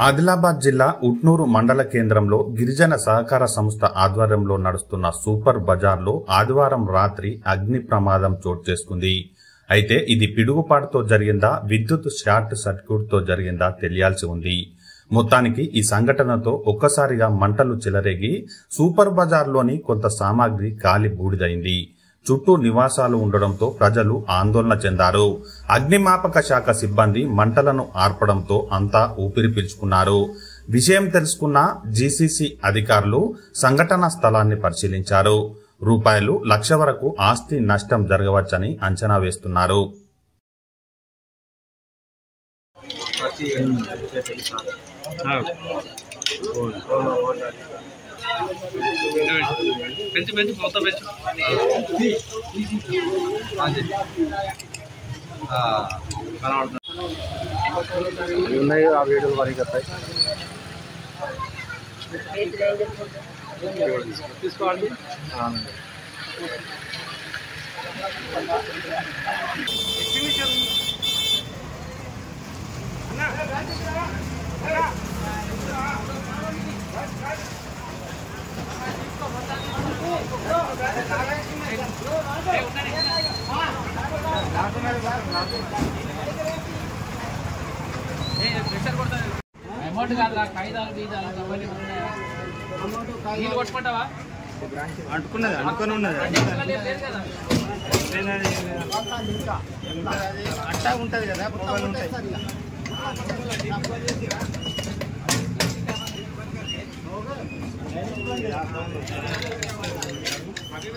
ఆదిలాబాద్ జిల్లా ఉట్నూరు మండల కేంద్రంలో గిరిజన సహకార సంస్థ ఆధ్వర్యంలో నడుస్తున్న సూపర్ బజార్లో ఆదివారం రాత్రి అగ్ని ప్రమాదం చోటు చేసుకుంది. అయితే ఇది పిడుగుపాటుతో జరిగిందా, విద్యుత్ షార్ట్ సర్క్యూట్తో జరిగిందా తెలియాల్సి ఉంది. మొత్తానికి ఈ సంఘటనతో ఒక్కసారిగా మంటలు చెలరేగి సూపర్ బజార్లోని కొంత సామాగ్రి కాలి బూడిదైంది. చుట్టూ నివాసాలు ఉండడంతో ప్రజలు ఆందోళన చెందారు. అగ్నిమాపక శాఖ సిబ్బంది మంటలను ఆర్పడంతో అంతా ఊపిరి పీల్చుకున్నారు. విషయం తెలుసుకున్న జీసీసీ అధికారులు సంఘటనా స్థలాన్ని పరిశీలించారు. ₹1,00,000 వరకు ఆస్తి నష్టం జరగవచ్చని అంచనా వేస్తున్నారు. ఉన్నాయి ఆ వీడియోలు వరకు వస్తాయి తీసుకోండి. అమౌంట్ కాదు, కాగితాలు బీజాలు నీళ్ళు కొట్టుకుంటావా? అంటుకున్నది అనుకుని ఉన్నది అట్టా ఉంటుంది కదా, మొబైల్ ఉంటాయి. అవి